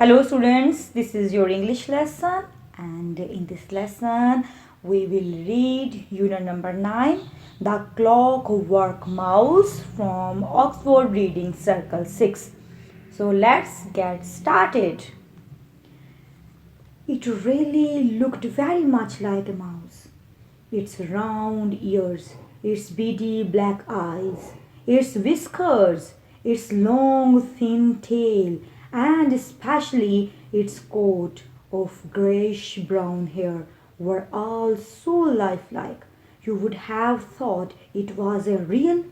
Hello students, this is your English lesson and in this lesson we will read unit number 9, The Clockwork Mouse from Oxford Reading Circle 6. So let's get started. It really looked very much like a mouse. Its round ears, its beady black eyes, its whiskers, its long thin tail, and especially its coat of grayish brown hair were all so lifelike you would have thought it was a real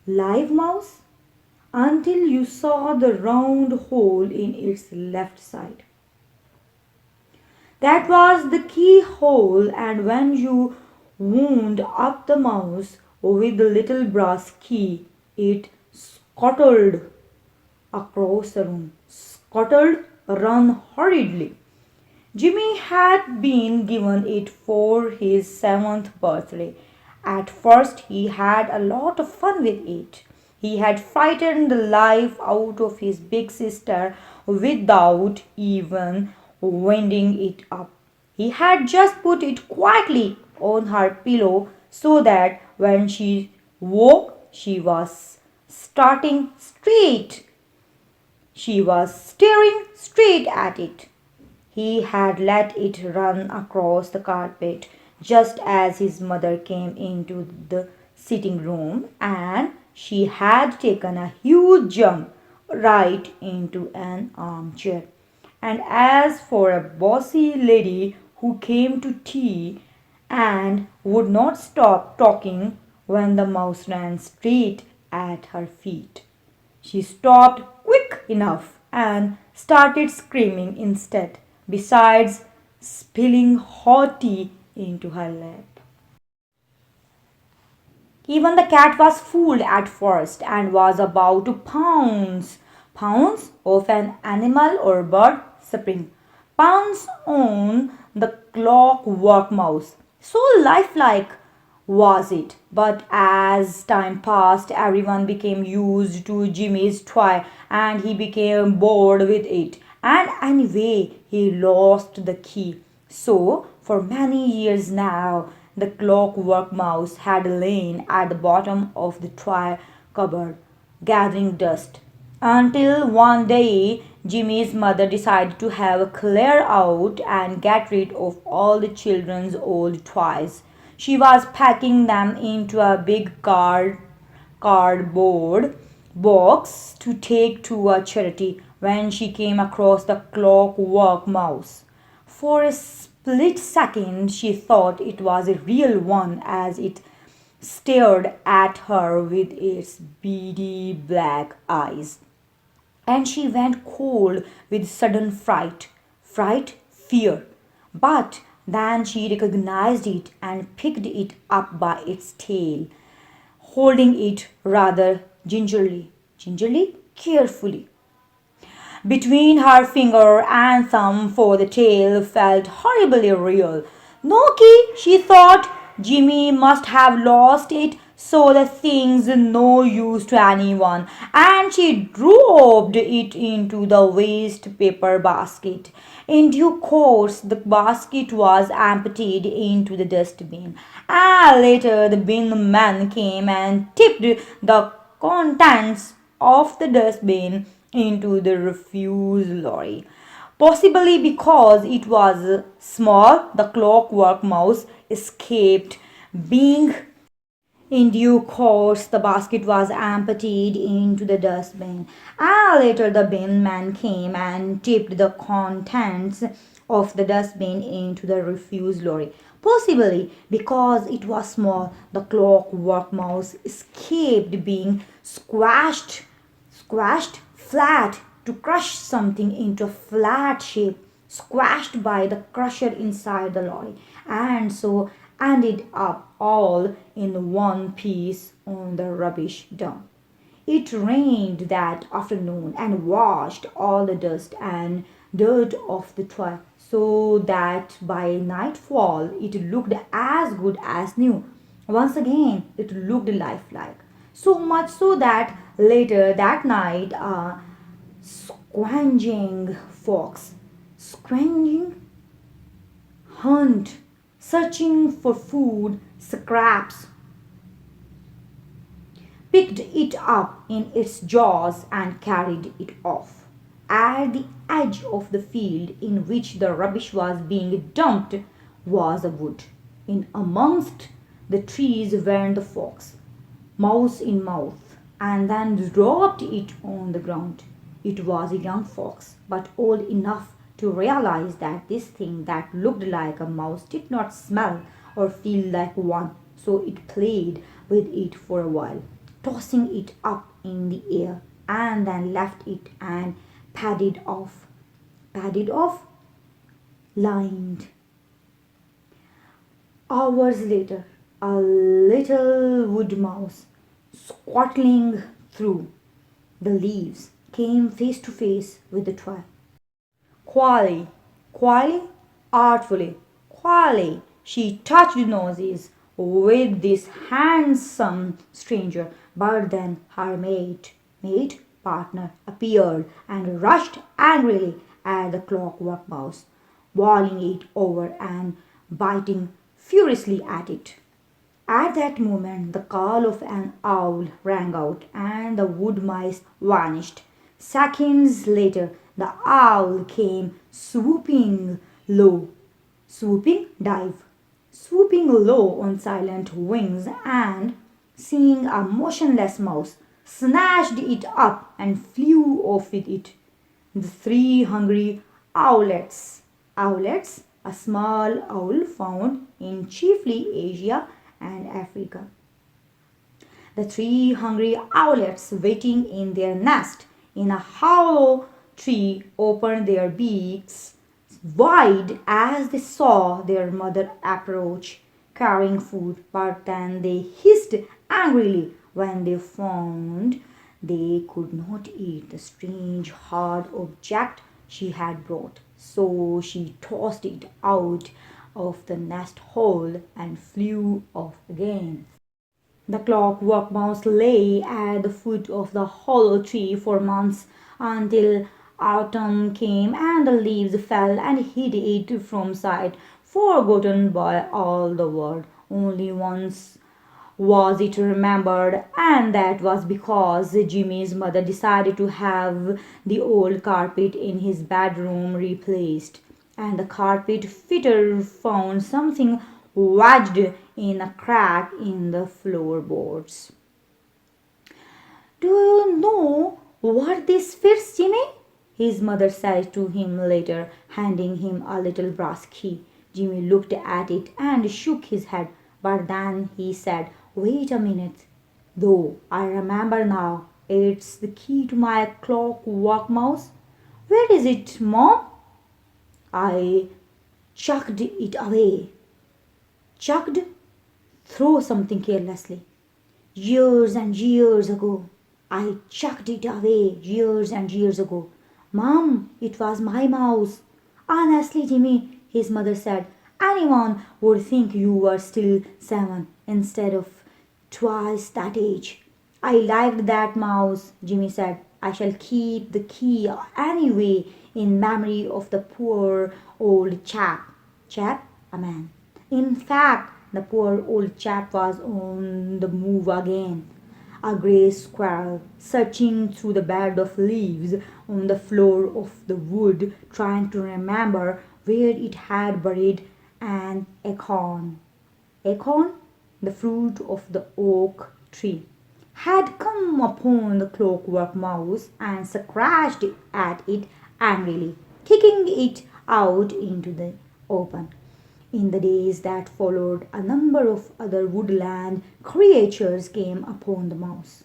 live mouse until you saw the round hole in its left side. That was the keyhole, and when you wound up the mouse with the little brass key, it scuttled across the room. Scuttled, run hurriedly. Jimmy had been given it for his 7th birthday. At first, he had a lot of fun with it. He had frightened the life out of his big sister without even winding it up. He had just put it quietly on her pillow so that when she woke, she was staring straight at it. He had let it run across the carpet just as his mother came into the sitting room, and she had taken a huge jump right into an armchair. And as for a bossy lady who came to tea and would not stop talking when the mouse ran straight at her feet, she stopped quick enough and started screaming instead, besides spilling hot tea into her lap. Even the cat was fooled at first and was about to pounce. Pounce of an animal or bird spring. Pounce on the clockwork mouse. So lifelike was it. But as time passed, everyone became used to Jimmy's toy and he became bored with it. And anyway, he lost the key. So, for many years now, the clockwork mouse had lain at the bottom of the toy cupboard, gathering dust. Until one day, Jimmy's mother decided to have a clear out and get rid of all the children's old toys. She was packing them into a big cardboard box to take to a charity when she came across the clockwork mouse. For a split second, she thought it was a real one as it stared at her with its beady black eyes. And she went cold with sudden fear. But then she recognized it and picked it up by its tail, holding it rather carefully between her finger and thumb, for the tail felt horribly real. No key, she thought. Jimmy must have lost it, so the thing's no use to anyone, and she dropped it into the waste paper basket. In due course, the basket was emptied into the dustbin, and later the bin man came and tipped the contents of the dustbin into the refuse lorry. Possibly because it was small, the clockwork mouse escaped being. In due course, the basket was emptied into the dustbin, and later the bin man came and tipped the contents of the dustbin into the refuse lorry. Possibly because it was small, the clockwork mouse escaped being squashed flat to crush something into a flat shape, squashed by the crusher inside the lorry, and so ended up all in one piece on the rubbish dump. It rained that afternoon and washed all the dust and dirt off the toy, so that by nightfall it looked as good as new. Once again, it looked lifelike. So much so that later that night, Scrounging fox, scrounging hunt, searching for food, scraps, picked it up in its jaws and carried it off. At the edge of the field in which the rubbish was being dumped was a wood. In amongst the trees went the fox, mouse in mouth, and then dropped it on the ground. It was a young fox, but old enough to realize that this thing that looked like a mouse did not smell or feel like one, so it played with it for a while, tossing it up in the air, and then left it and padded off. Padded off? Lined. Hours later, a little wood mouse, squattling through the leaves, came face to face with the toy. Quietly, artfully, quietly, she touched noses with this handsome stranger, but then her partner, appeared and rushed angrily at the clockwork mouse, bowling it over and biting furiously at it. At that moment, the call of an owl rang out, and the wood mice vanished. Seconds later, the owl came swooping low on silent wings, and seeing a motionless mouse, snatched it up and flew off with it. The three hungry owlets, a small owl found in chiefly Asia and Africa. The three hungry owlets waiting in their nest in a hollow tree opened their beaks wide as they saw their mother approach carrying food, but then they hissed angrily when they found they could not eat the strange hard object she had brought. So she tossed it out of the nest hole and flew off again. The clockwork mouse lay at the foot of the hollow tree for months until autumn came and the leaves fell and hid it from sight, forgotten by all the world. Only once was it remembered, and that was because Jimmy's mother decided to have the old carpet in his bedroom replaced, and the carpet fitter found something wedged in a crack in the floorboards. "Do you know what this fits, Jimmy?" his mother said to him later, handing him a little brass key. Jimmy looked at it and shook his head, but then he said, "Wait a minute, though, I remember now. It's the key to my clockwork mouse. Where is it, Mom?" "I chucked it away." "Chucked?" "Throw something carelessly." "Years and years ago. I chucked it away years and years ago." "Mom, it was my mouse." "Honestly, Jimmy," his mother said, "anyone would think you were still 7 instead of twice that age." "I liked that mouse," Jimmy said. "I shall keep the key anyway in memory of the poor old chap." Chap? A man. In fact, the poor old chap was on the move again. A grey squirrel, searching through the bed of leaves on the floor of the wood, trying to remember where it had buried an acorn. Acorn, the fruit of the oak tree, had come upon the clockwork mouse and scratched at it angrily, kicking it out into the open. In the days that followed, a number of other woodland creatures came upon the mouse.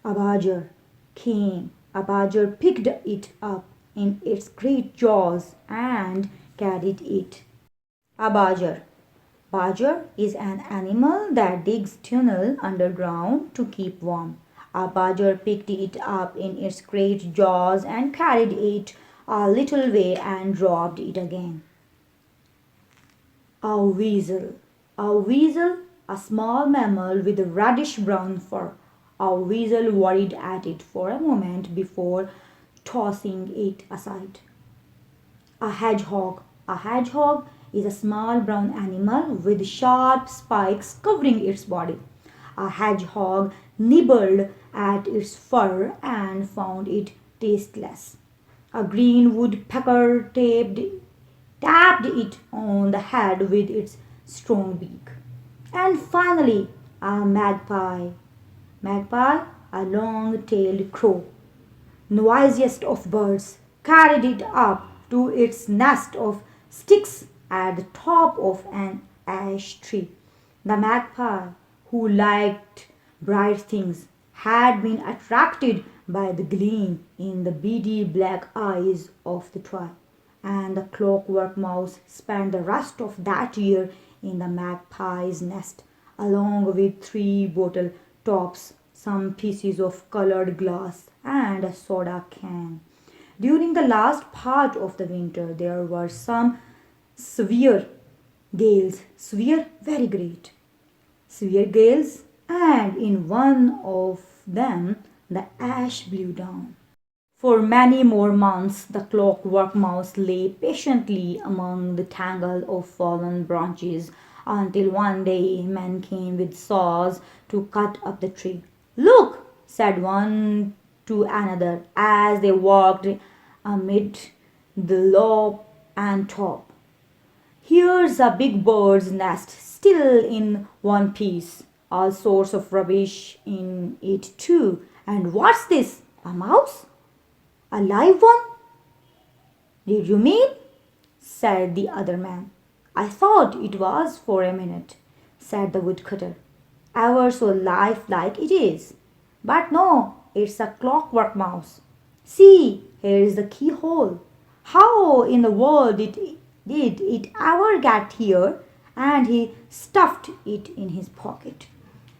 A badger came. A badger picked it up in its great jaws and carried it. A badger. Badger is an animal that digs tunnel underground to keep warm. A badger picked it up in its great jaws and carried it a little way and dropped it again. A weasel. A weasel, a small mammal with reddish brown fur. A weasel worried at it for a moment before tossing it aside. A hedgehog. A hedgehog is a small brown animal with sharp spikes covering its body. A hedgehog nibbled at its fur and found it tasteless. A green woodpecker tapped it on the head with its strong beak. And finally, a magpie. Magpie, a long tailed crow, noisiest of birds, carried it up to its nest of sticks at the top of an ash tree. The magpie, who liked bright things, had been attracted by the gleam in the beady black eyes of the toy, and the clockwork mouse spent the rest of that year in the magpie's nest, along with three bottle tops, some pieces of colored glass, and a soda can. During the last part of the winter, there were some severe gales, severe, very great, severe gales, and in one of them the ash blew down. For many more months, the clockwork mouse lay patiently among the tangle of fallen branches until one day men came with saws to cut up the tree. Look, said one to another as they walked amid the low and top. Here's a big bird's nest still in one piece, all sorts of rubbish in it too. And what's this? A mouse? A live one? Did you mean? Said the other man. I thought it was for a minute, said the woodcutter. Ever so lifelike it is. But no, it's a clockwork mouse. See, here is the keyhole. How in the world did it ever get here? And he stuffed it in his pocket.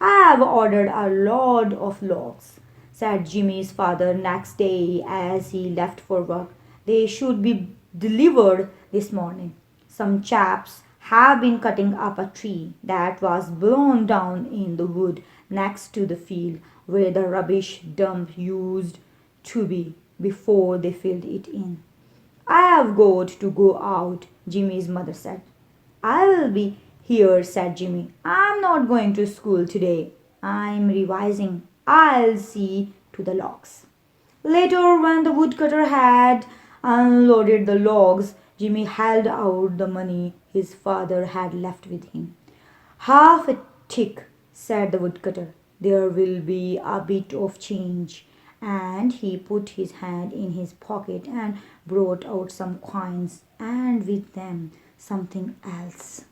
I've ordered a load of logs, said Jimmy's father next day as he left for work. They should be delivered this morning. Some chaps have been cutting up a tree that was blown down in the wood next to the field where the rubbish dump used to be before they filled it in. I've got to go out, Jimmy's mother said. I will be here, said Jimmy. I'm not going to school today. I'm revising. I'll see to the logs. Later, when the woodcutter had unloaded the logs, Jimmy held out the money his father had left with him. Half a tick, said the woodcutter. There will be a bit of change. And he put his hand in his pocket and brought out some coins, and with them something else.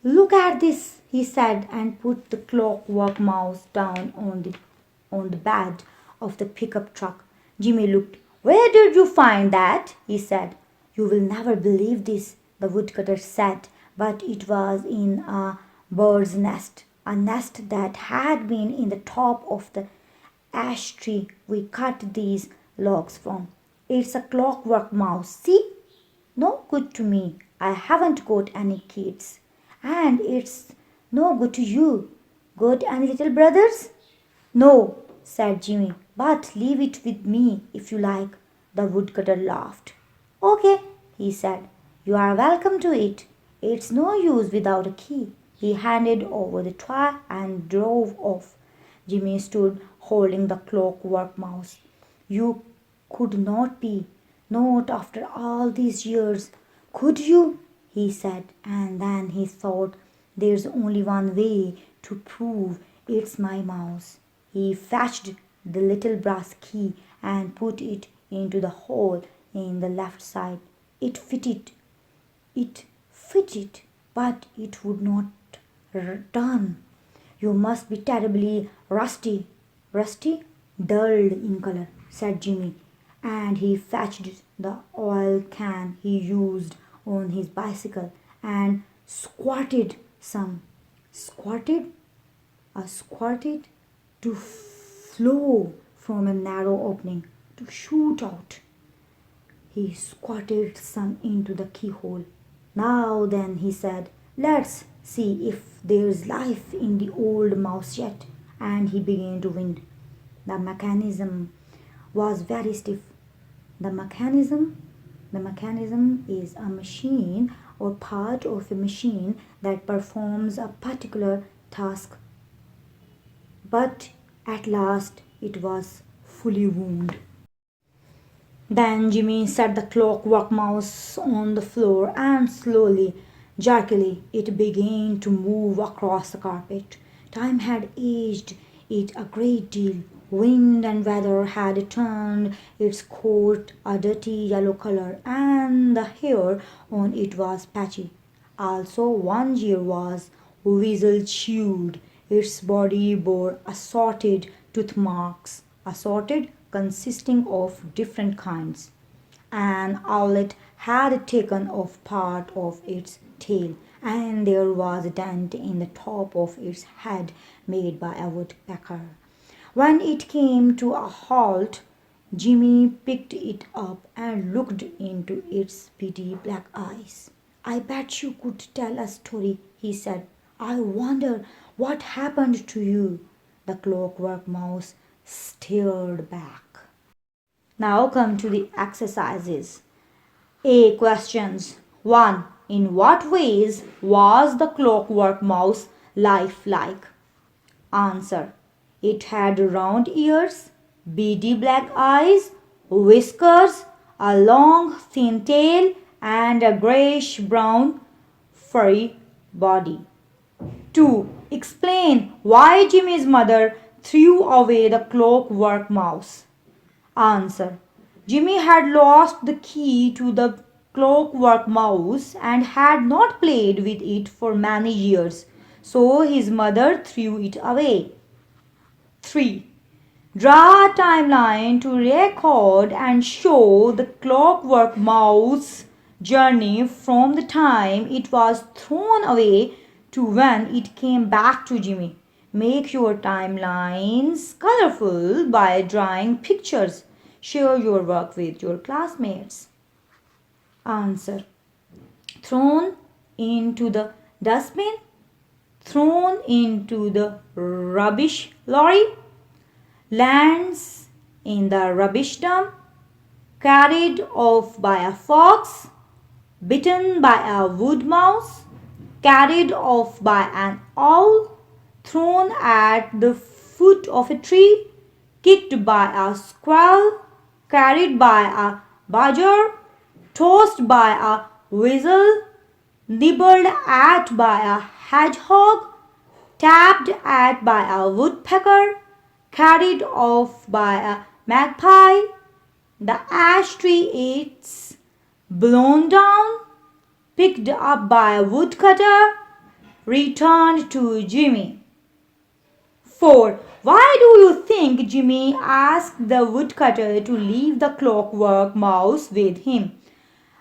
Look at this, he said, and put the clockwork mouse down on the bed of the pickup truck. Jimmy looked. Where did you find that? He said. You will never believe this, the woodcutter said, but it was in a bird's nest, a nest that had been in the top of the ash tree we cut these logs from. It's a clockwork mouse, see? No good to me. I haven't got any kids. And it's no good to you. Got any little brothers? No, said Jimmy, but leave it with me if you like. The woodcutter laughed. Okay, he said. You are welcome to it. It's no use without a key. He handed over the toy and drove off. Jimmy stood holding the clockwork mouse. You could not be, not after all these years. Could you? He said, and then he thought, there's only one way to prove it's my mouse. He fetched the little brass key and put it into the hole in the left side. It fitted, but it would not turn. You must be terribly rusty. Rusty? Dulled in color, said Jimmy, and he fetched the oil can he used on his bicycle and squirted some. Squirted? Squirted to flow from a narrow opening, to shoot out. He squirted some into the keyhole. Now then, he said, let's see if there's life in the old mouse yet. and he began to wind. The mechanism was very stiff. The mechanism the mechanism is a machine or part of a machine that performs a particular task. But at last it was fully wound. Then Jimmy set the clockwork mouse on the floor and slowly, jerkily, it began to move across the carpet. Time had aged it a great deal. Wind and weather had turned its coat a dirty yellow color, and the hair on it was patchy. Also, one ear was weasel chewed. Its body bore assorted tooth marks, assorted consisting of different kinds. An owlet had taken off part of its tail, and there was a dent in the top of its head made by a woodpecker. When it came to a halt, Jimmy picked it up and looked into its beady black eyes. I bet you could tell a story, he said. I wonder what happened to you. The clockwork mouse stared back. Now come to the exercises. A. Questions. 1. In what ways was the clockwork mouse lifelike? Answer. It had round ears, beady black eyes, whiskers, a long thin tail, and a grayish brown furry body. 2. Explain why Jimmy's mother threw away the clockwork mouse. Answer. Jimmy had lost the key to the clockwork mouse and had not played with it for many years, so his mother threw it away. 3. Draw a timeline to record and show the clockwork mouse journey from the time it was thrown away to when it came back to Jimmy. Make your timelines colorful by drawing pictures. Share your work with your classmates. Answer. Thrown into the dustbin, thrown into the rubbish lorry, lands in the rubbish dump, carried off by a fox, bitten by a wood mouse, carried off by an owl, thrown at the foot of a tree, kicked by a squirrel, carried by a badger, tossed by a weasel, nibbled at by a hedgehog, tapped at by a woodpecker, carried off by a magpie, the ash tree eats, blown down, picked up by a woodcutter, returned to Jimmy. 4. Why do you think Jimmy asked the woodcutter to leave the clockwork mouse with him?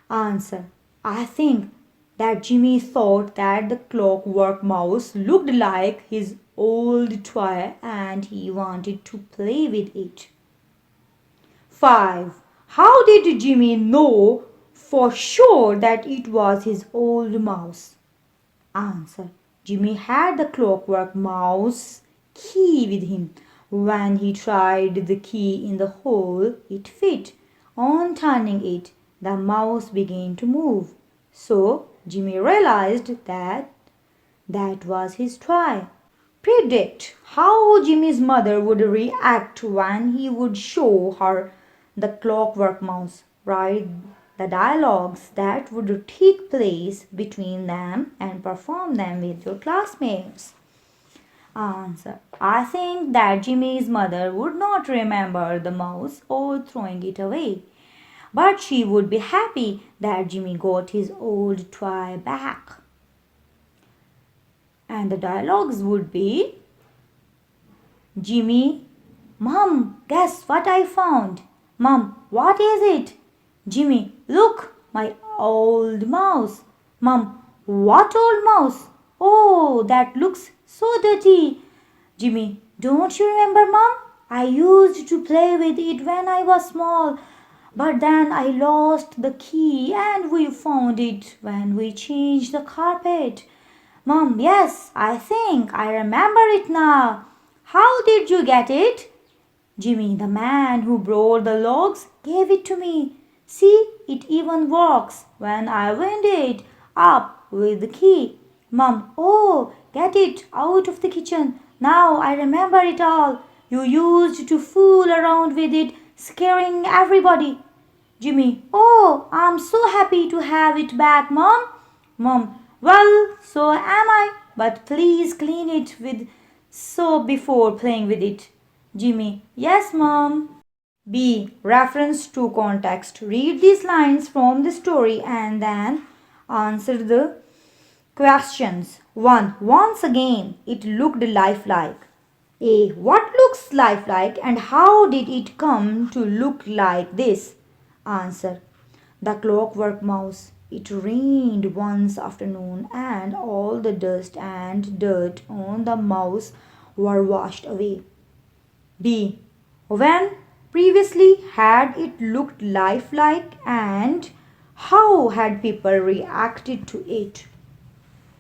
Answer. I think that Jimmy thought that the clockwork mouse looked like his old toy and he wanted to play with it. 5. How did Jimmy know for sure that it was his old mouse? Answer. Jimmy had the clockwork mouse key with him. When he tried the key in the hole, it fit. On turning it, the mouse began to move. So Jimmy realized that that was his toy. Predict how Jimmy's mother would react when he would show her the clockwork mouse. Write the dialogues that would take place between them and perform them with your classmates. Answer. I think that Jimmy's mother would not remember the mouse or throwing it away, but she would be happy that Jimmy got his old toy back. And the dialogues would be: Jimmy, Mom, guess what I found? Mom, what is it? Jimmy, look, my old mouse. Mom, what old mouse? Oh, that looks so dirty. Jimmy, don't you remember, Mom? I used to play with it when I was small, but then I lost the key and we found it when we changed the carpet. Mom, yes, I think I remember it now. How did you get it? Jimmy, the man who brought the logs, gave it to me. See, it even works when I wind it up with the key. Mum, oh, get it out of the kitchen. Now I remember it all. You used to fool around with it, scaring everybody. Jimmy, oh, I'm so happy to have it back, Mom. Mom, well, so am I, but please clean it with soap before playing with it. Jimmy, yes, Mom. B. Reference to context. Read these lines from the story and then answer the questions. 1. Once again, it looked lifelike. A. What looks lifelike and how did it come to look like this? Answer. The Clockwork Mouse. It rained once afternoon and all the dust and dirt on the mouse were washed away. B. When previously had it looked lifelike and how had people reacted to it?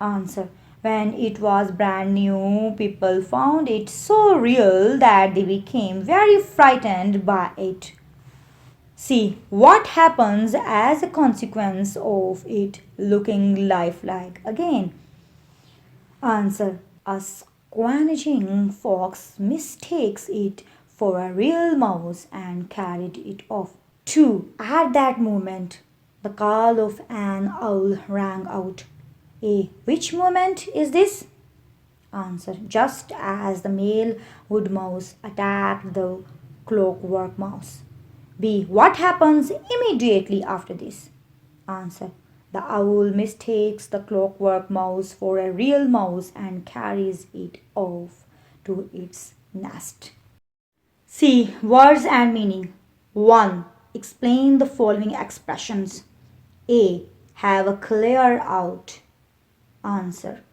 Answer. When it was brand new, people found it so real that they became very frightened by it. See what happens as a consequence of it looking lifelike again. Answer. A squanching fox mistakes it for a real mouse and carried it off. 2. At that moment, the call of an owl rang out. A. Which moment is this? Answer. Just as the male wood mouse attacked the clockwork mouse. B. What happens immediately after this? Answer. The owl mistakes the clockwork mouse for a real mouse and carries it off to its nest. C. Words and meaning. 1. Explain the following expressions. A. Have a clear out. Answer.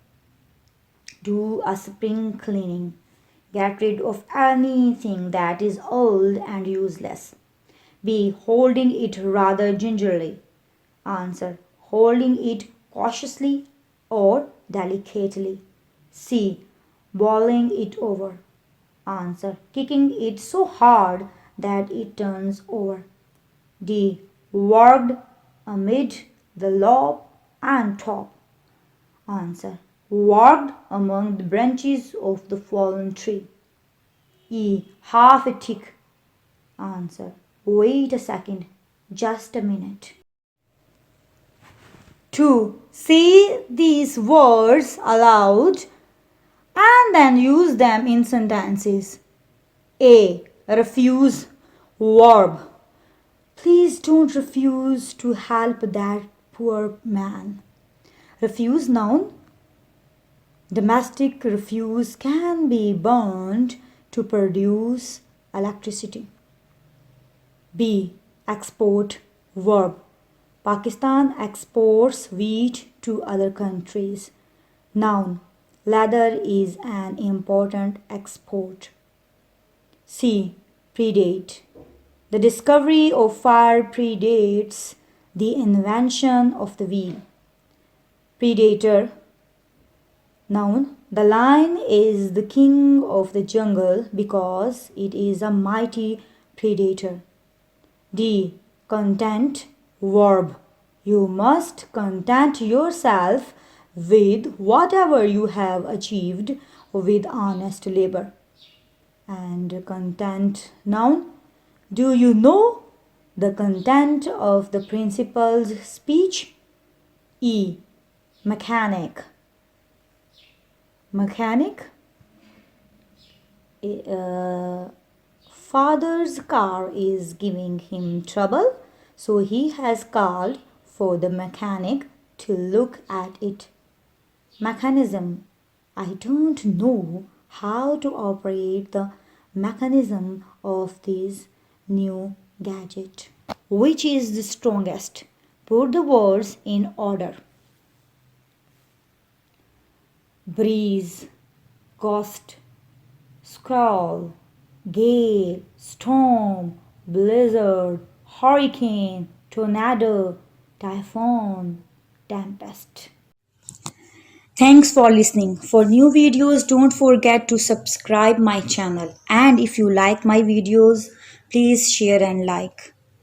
Do a spring cleaning. Get rid of anything that is old and useless. B. Holding it rather gingerly. Answer. Holding it cautiously or delicately. C. Boiling it over. Answer. Kicking it so hard that it turns over. D. Worked amid the lobe and top. Answer. Worked among the branches of the fallen tree. E. Half a tick. Answer. Wait a second. Just a minute. 2. Say these words aloud and then use them in sentences. A. Refuse. Verb. Please don't refuse to help that poor man. Refuse noun. Domestic refuse can be burned to produce electricity. B. Export. Verb. Pakistan exports wheat to other countries. Noun. Leather is an important export. C. Predate. The discovery of fire predates the invention of the wheel. Predator. Noun. The lion is the king of the jungle because it is a mighty predator. D. Content. Verb. You must content yourself with whatever you have achieved with honest labor. And content noun. Do you know the content of the principal's speech? E. Mechanic. Mechanic. Father's car is giving him trouble, so he has called for the mechanic to look at it. Mechanism. I don't know how to operate the mechanism of this new gadget. Which is the strongest? Put the words in order. Breeze, gust, squall, gale, storm, blizzard, hurricane, tornado, typhoon, tempest. Thanks for listening. For new videos, don't forget to subscribe my channel. And if you like my videos, please share and like.